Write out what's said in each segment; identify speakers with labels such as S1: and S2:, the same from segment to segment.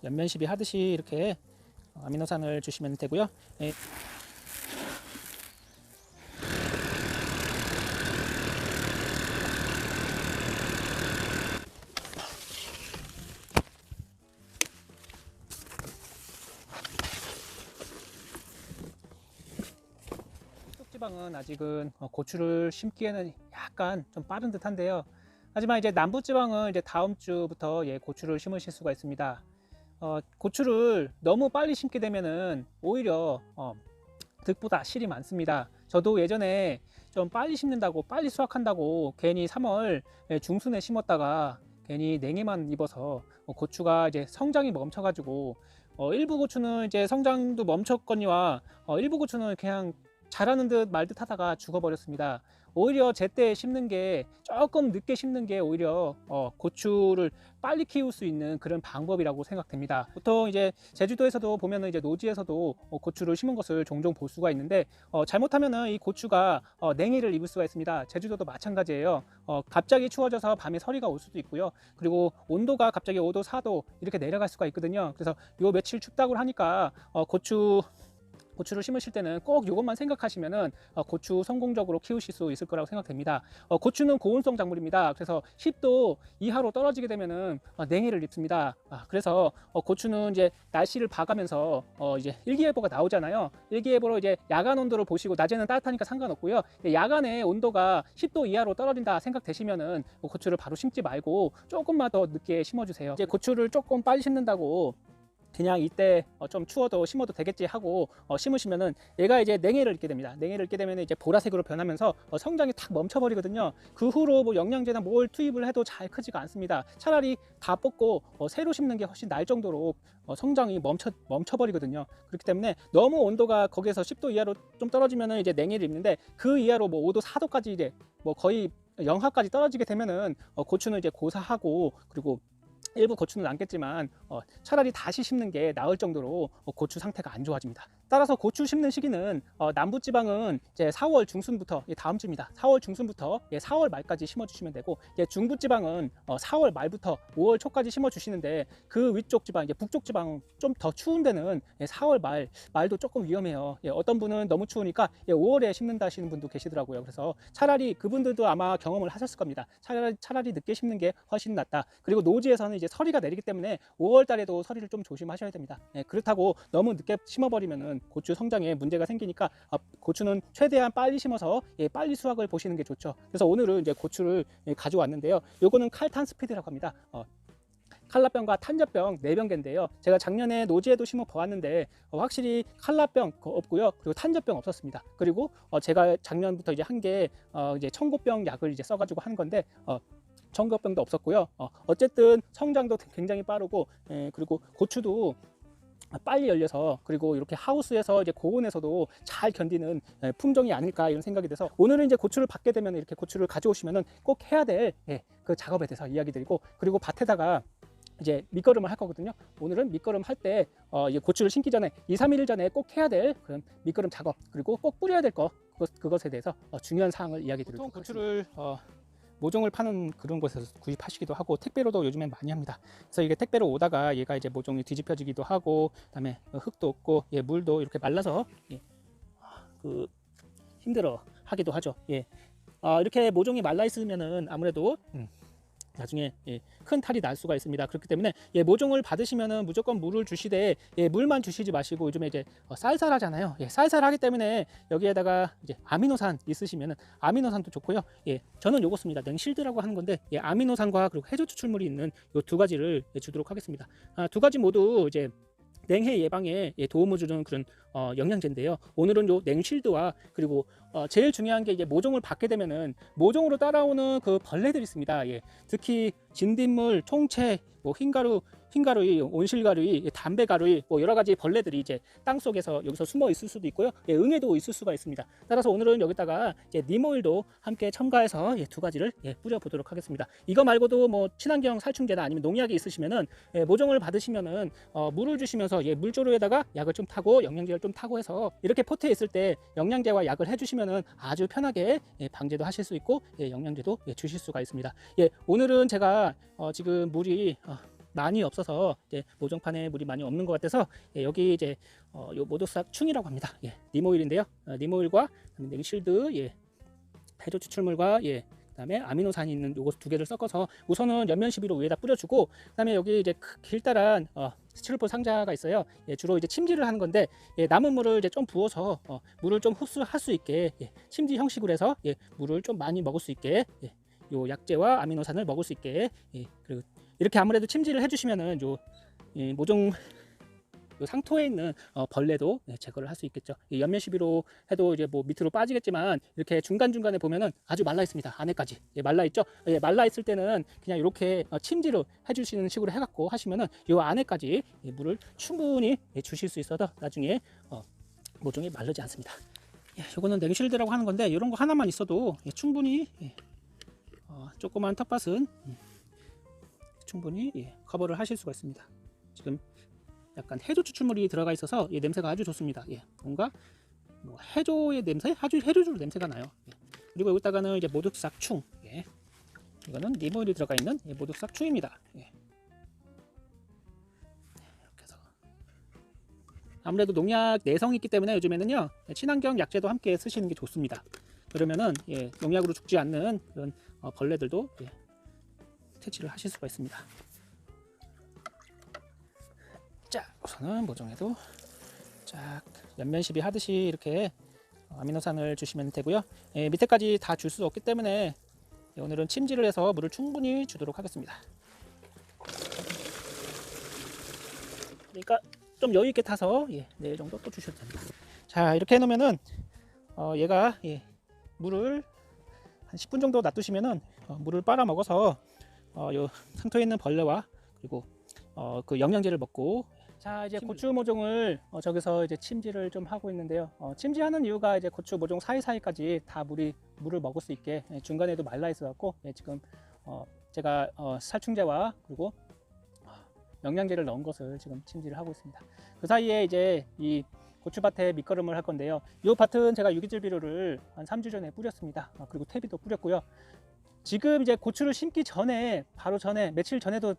S1: 연면시비 하듯이 이렇게 아미노산을 주시면 되고요. 예. 지방은 아직은 고추를 심기에는 약간 좀 빠른 듯한데요. 하지만 이제 남부지방은 이제 다음 주부터 고추를 심으실 수가 있습니다. 고추를 너무 빨리 심게 되면은 오히려 득보다 실이 많습니다. 저도 예전에 좀 빨리 심는다고 빨리 수확한다고 괜히 3월 중순에 심었다가 괜히 냉해만 입어서 고추가 이제 성장이 멈춰가지고 일부 고추는 이제 성장도 멈췄거니와 일부 고추는 그냥 자라는 듯 말 듯 하다가 죽어버렸습니다. 오히려 제때 심는 게 조금 늦게 심는 게 오히려 고추를 빨리 키울 수 있는 그런 방법이라고 생각됩니다. 보통 이제 제주도에서도 보면은 이제 노지에서도 고추를 심은 것을 종종 볼 수가 있는데 잘못하면은 이 고추가 냉해를 입을 수가 있습니다. 제주도도 마찬가지예요. 갑자기 추워져서 밤에 서리가 올 수도 있고요. 그리고 온도가 갑자기 5도, 4도 이렇게 내려갈 수가 있거든요. 그래서 요 며칠 춥다고 하니까 고추를 심으실 때는 꼭 이것만 생각하시면은 고추 성공적으로 키우실 수 있을 거라고 생각됩니다. 고추는 고온성 작물입니다. 그래서 10도 이하로 떨어지게 되면은 냉해를 입습니다. 그래서 고추는 이제 날씨를 봐가면서 이제 일기예보가 나오잖아요. 일기예보로 이제 야간 온도를 보시고 낮에는 따뜻하니까 상관없고요. 야간에 온도가 10도 이하로 떨어진다 생각되시면은 고추를 바로 심지 말고 조금만 더 늦게 심어주세요. 이제 고추를 조금 빨리 심는다고 그냥 이때 좀 추워도 심어도 되겠지 하고 심으시면은 얘가 이제 냉해를 입게 됩니다. 냉해를 입게 되면 이제 보라색으로 변하면서 성장이 탁 멈춰버리거든요. 그 후로 뭐 영양제나 뭘 투입을 해도 잘 크지가 않습니다. 차라리 다 뽑고 새로 심는 게 훨씬 나을 정도로 성장이 멈춰버리거든요. 그렇기 때문에 너무 온도가 거기에서 10도 이하로 좀 떨어지면은 이제 냉해를 입는데 그 이하로 뭐 5도, 4도까지 이제 뭐 거의 영하까지 떨어지게 되면은 고추는 이제 고사하고 그리고 일부 고추는 남겠지만 차라리 다시 심는 게 나을 정도로 고추 상태가 안 좋아집니다. 따라서 고추 심는 시기는 남부지방은 이제 4월 중순부터 다음 주입니다. 4월 중순부터 4월 말까지 심어주시면 되고 중부지방은 4월 말부터 5월 초까지 심어주시는데 그 위쪽 지방 이제 북쪽 지방 좀 더 추운 데는 4월 말도 조금 위험해요. 어떤 분은 너무 추우니까 5월에 심는다 하시는 분도 계시더라고요. 그래서 차라리 그분들도 아마 경험을 하셨을 겁니다. 차라리 늦게 심는 게 훨씬 낫다. 그리고 노지에서는 이제 서리가 내리기 때문에 5월 달에도 서리를 좀 조심하셔야 됩니다. 그렇다고 너무 늦게 심어버리면은 고추 성장에 문제가 생기니까 고추는 최대한 빨리 심어서 빨리 수확을 보시는 게 좋죠. 그래서 오늘은 이제 고추를 가져왔는데요. 요거는 칼탄 스피드라고 합니다. 칼라병과 탄저병 4병계인데요. 제가 작년에 노지에도 심어 보았는데 확실히 칼라병 없고요. 그리고 탄저병 없었습니다. 그리고 제가 작년부터 이제 한 게 이제 청고병 약을 이제 써가지고 한 건데 청고병도 없었고요. 어쨌든 성장도 굉장히 빠르고 그리고 고추도 빨리 열려서 그리고 이렇게 하우스에서 이제 고온에서도 잘 견디는 품종이 아닐까 이런 생각이 돼서 오늘은 이제 고추를 받게 되면 이렇게 고추를 가져오시면은 꼭 해야 될 그 작업에 대해서 이야기 드리고 그리고 밭에다가 이제 밑거름을 할 거거든요. 오늘은 밑거름 할 때 고추를 심기 전에 2, 3일 전에 꼭 해야 될 그런 밑거름 작업 그리고 꼭 뿌려야 될 그것에 대해서 중요한 사항을 이야기 드리도록 고추를 모종을 파는 그런 곳에서 구입하시기도 하고 택배로도 요즘엔 많이 합니다. 그래서 이게 택배로 오다가 얘가 이제 모종이 뒤집혀지기도 하고 그다음에 흙도 없고 물도 이렇게 말라서 힘들어 하기도 하죠. 이렇게 모종이 말라 있으면은 아무래도 나중에 큰 탈이 날 수가 있습니다. 그렇기 때문에 모종을 받으시면은 무조건 물을 주시되 물만 주시지 마시고 요즘에 이제 쌀쌀하잖아요. 쌀쌀하기 때문에 여기에다가 이제 아미노산 있으시면은 아미노산도 좋고요. 저는 요거 씁니다. 냉실드라고 하는 건데 아미노산과 그리고 해조 추출물이 있는 요 두 가지를 주도록 하겠습니다. 두 가지 모두 이제 냉해 예방에 도움을 주는 그런 영양제인데요. 오늘은 요 냉실드와 그리고 제일 중요한 게 이제 모종을 받게 되면은 모종으로 따라오는 그 벌레들이 있습니다. 특히 진딧물, 총채, 뭐 흰가루이, 온실가루이, 담배가루이 뭐 여러 가지 벌레들이 이제 땅 속에서 여기서 숨어 있을 수도 있고요. 응에도 있을 수가 있습니다. 따라서 오늘은 여기다가 이제 님오일도 함께 첨가해서 두 가지를 뿌려 보도록 하겠습니다. 이거 말고도 뭐 친환경 살충제나 아니면 농약이 있으시면은 모종을 받으시면은 물을 주시면서 물조루에다가 약을 좀 타고 영양제를 좀 타고 해서 이렇게 포트에 있을 때 영양제와 약을 해주시면은 아주 편하게 방제도 하실 수 있고 영양제도 주실 수가 있습니다. 오늘은 제가 지금 물이 많이 없어서 이제 모종판에 물이 많이 없는 것 같아서 여기 이제 요 모독삭 충이라고 합니다. 님 오일인데요. 님 오일과 냉실드, 해조 추출물과 그다음에 아미노산이 있는 요거 두 개를 섞어서 우선은 연면 시비로 위에다 뿌려주고, 그다음에 여기 이제 길다란 스티로폼 상자가 있어요. 주로 이제 침지를 하는 건데 남은 물을 이제 좀 부어서 물을 좀 흡수할 수 있게 침지 형식으로 해서 물을 좀 많이 먹을 수 있게 요 약재와 아미노산을 먹을 수 있게 그리고 이렇게 아무래도 침지를 해주시면은 요 모종 요 상토에 있는 벌레도 제거를 할 수 있겠죠. 연면 시비로 해도 이제 뭐 밑으로 빠지겠지만 이렇게 중간 중간에 보면은 아주 말라 있습니다. 안에까지 말라 있죠. 말라 있을 때는 그냥 이렇게 침지로 해주시는 식으로 해갖고 하시면은 요 안에까지 물을 충분히 주실 수 있어서 나중에 모종이 마르지 않습니다. 요거는 냉실드라고 하는 건데 이런 거 하나만 있어도 충분히 조그만 텃밭은 충분히 커버를 하실 수가 있습니다. 지금 약간 해조 추출물이 들어가 있어서 냄새가 아주 좋습니다. 뭔가 뭐 해조의 냄새, 해조주 냄새가 나요. 그리고 여기다가는 이제 모독삭충, 이거는 님 오일이 들어가 있는 모독삭충입니다. 이렇게 해서 아무래도 농약 내성이 있기 때문에 요즘에는요 친환경 약재도 함께 쓰시는 게 좋습니다. 그러면은 농약으로 죽지 않는 그런 벌레들도 퇴치를 하실 수가 있습니다. 자, 우선은 모종에도 쫙 연면 시비 하듯이 이렇게 아미노산을 주시면 되고요. 밑에까지 다 줄 수 없기 때문에 오늘은 침지를 해서 물을 충분히 주도록 하겠습니다. 그러니까 좀 여유 있게 타서 내일 정도 또 주셔도 됩니다. 자, 이렇게 해놓으면은 얘가 물을 한 10분 정도 놔두시면은 물을 빨아 먹어서 요 상토에 있는 벌레와 그리고 그 영양제를 먹고, 자 이제 고추 모종을 저기서 이제 침지를 좀 하고 있는데요. 침지하는 이유가 이제 고추 모종 사이사이까지 다 물을 먹을 수 있게 중간에도 말라 있어 갖고 지금 제가 살충제와 그리고 영양제를 넣은 것을 지금 침지를 하고 있습니다. 그 사이에 이제 이 고추밭에 밑거름을 할 건데요. 이 밭은 제가 유기질 비료를 한 3주 전에 뿌렸습니다. 그리고 퇴비도 뿌렸고요. 지금 이제 고추를 심기 전에 바로 전에 며칠 전에도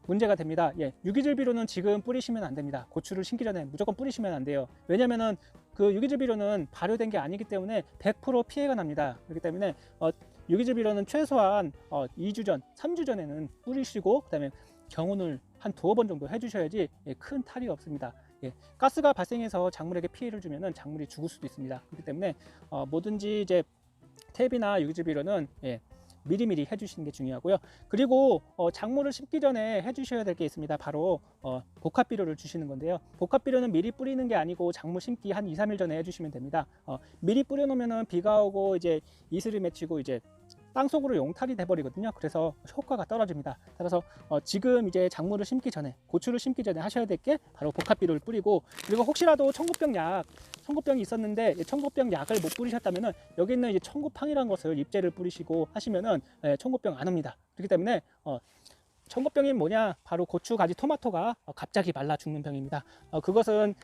S1: 문제가 됩니다. 유기질 비료는 지금 뿌리시면 안 됩니다. 고추를 심기 전에 무조건 뿌리시면 안 돼요. 왜냐면은 그 유기질 비료는 발효된 게 아니기 때문에 100% 피해가 납니다. 그렇기 때문에 유기질 비료는 최소한 2주 전, 3주 전에는 뿌리시고 그다음에 경운을 한 2번 정도 해주셔야지 큰 탈이 없습니다. 가스가 발생해서 작물에게 피해를 주면은 작물이 죽을 수도 있습니다. 그렇기 때문에 뭐든지 이제 탭이나 유기질 비료는 미리미리 해주시는 게 중요하고요. 그리고 작물을 심기 전에 해주셔야 될 게 있습니다. 바로 복합 비료를 주시는 건데요. 복합 비료는 미리 뿌리는 게 아니고 작물 심기 한 2-3일 전에 해주시면 됩니다. 미리 뿌려놓으면은 비가 오고 이제 이슬이 맺히고 이제 땅속으로 용탈이 돼버리거든요. 그래서 효과가 떨어집니다. 따라서 지금 이제 작물을 심기 전에, 고추를 심기 전에 하셔야 될 게 바로 복합 비료를 뿌리고, 그리고 혹시라도 청고병이 있었는데 청고병 약을 못 뿌리셨다면은 여기 있는 이제 청고팡이라는 것을 잎제를 뿌리시고 하시면은 청고병 안 옵니다. 그렇기 때문에 청고병이 뭐냐? 바로 고추, 가지, 토마토가 갑자기 말라 죽는 병입니다. 그것은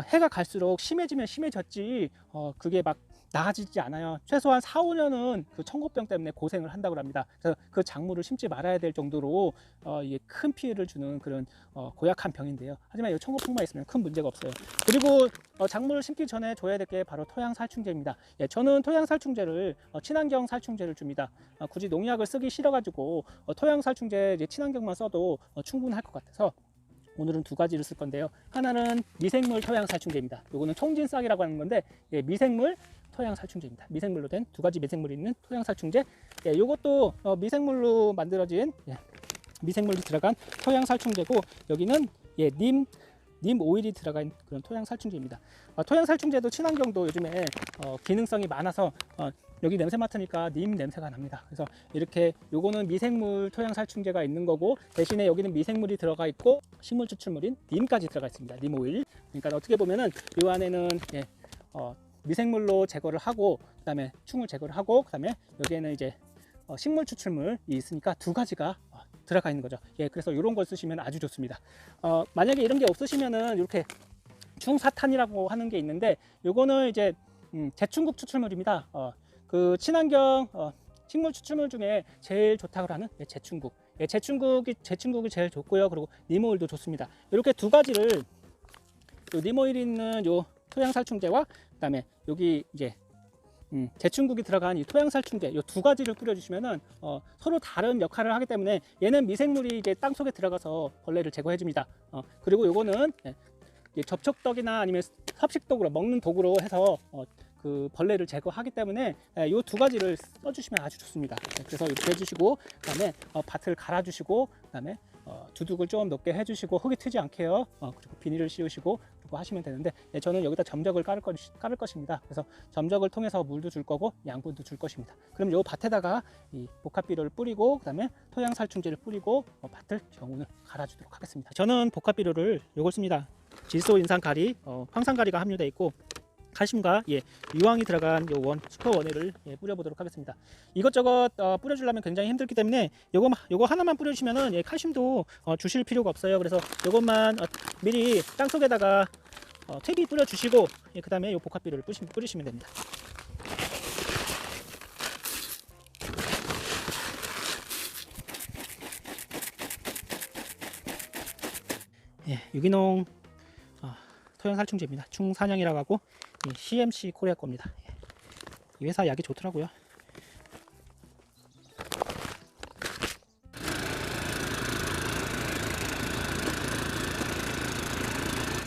S1: 해가 갈수록 심해지면 심해졌지 그게 막 나아지지 않아요. 최소한 4-5년은 그 청고병 때문에 고생을 한다고 합니다. 그래서 그 작물을 심지 말아야 될 정도로 큰 피해를 주는 그런 고약한 병인데요. 하지만 이 청고병만 있으면 큰 문제가 없어요. 그리고 작물을 심기 전에 줘야 될 게 바로 토양살충제입니다. 저는 토양살충제를 친환경 살충제를 줍니다. 굳이 농약을 쓰기 싫어가지고 토양살충제 친환경만 써도 충분할 것 같아서 오늘은 2가지를 쓸 건데요. 하나는 미생물 토양살충제입니다. 요거는 총진싹이라고 하는 건데 미생물 토양살충제입니다. 미생물로 된 2가지 미생물이 있는 토양살충제. 요것도 미생물로 만들어진 미생물이 들어간 토양살충제고, 여기는 님 오일이 들어간 그런 토양살충제입니다. 토양살충제도 친환경도 요즘에 기능성이 많아서 여기 냄새 맡으니까 님 냄새가 납니다. 그래서 이렇게 요거는 미생물 토양살충제가 있는 거고, 대신에 여기는 미생물이 들어가 있고 식물 추출물인 님까지 들어가 있습니다. 님 오일. 그러니까 어떻게 보면은 요 안에는 미생물로 제거를 하고 그다음에 충을 제거를 하고 그다음에 여기에는 이제 식물 추출물이 있으니까 2가지가 들어가 있는 거죠. 그래서 이런 걸 쓰시면 아주 좋습니다. 만약에 이런 게 없으시면은 이렇게 충사탄이라고 하는 게 있는데, 요거는 이제 제충국 추출물입니다. 그 친환경 식물 추출물 중에 제일 좋다고 하는 제충국. 예, 제충국이 제일 좋고요. 그리고 니모일도 좋습니다. 이렇게 두 가지를 요 니모일이 있는 요 토양살충제와 그다음에 여기 이제 제충국이 들어간 이 토양살충제 이 두 가지를 뿌려주시면은 서로 다른 역할을 하기 때문에 얘는 미생물이 이제 땅 속에 들어가서 벌레를 제거해 줍니다. 그리고 요거는 접촉덕이나 아니면 섭식독으로 먹는 독으로 해서 그 벌레를 제거하기 때문에 이 두 가지를 써주시면 아주 좋습니다. 그래서 이렇게 해주시고 그다음에 밭을 갈아주시고 그다음에 두둑을 좀 높게 해주시고 흙이 트지 않게요. 그리고 비닐을 씌우시고 그리고 하시면 되는데 저는 여기다 점적을 깔을 것입니다. 그래서 점적을 통해서 물도 줄 거고 양분도 줄 것입니다. 그럼 이 밭에다가 이 복합비료를 뿌리고 그다음에 토양살충제를 뿌리고 밭을 정운을 갈아주도록 하겠습니다. 저는 복합비료를 요걸 씁니다. 질소인산가리, 황산가리가 함유되어 있고 칼슘과 유황이 들어간 요 슈퍼원액을 뿌려보도록 하겠습니다. 이것저것 뿌려주려면 굉장히 힘들기 때문에 요거 하나만 뿌려주시면은 칼슘도 주실 필요가 없어요. 그래서 요것만 미리 땅 속에다가 퇴비 뿌려주시고 그 다음에 요 복합비료를 뿌리시면 됩니다. 유기농 토양살충제입니다. 충산형이라고 하고 CMC 코리아 겁니다. 이 회사 약이 좋더라고요.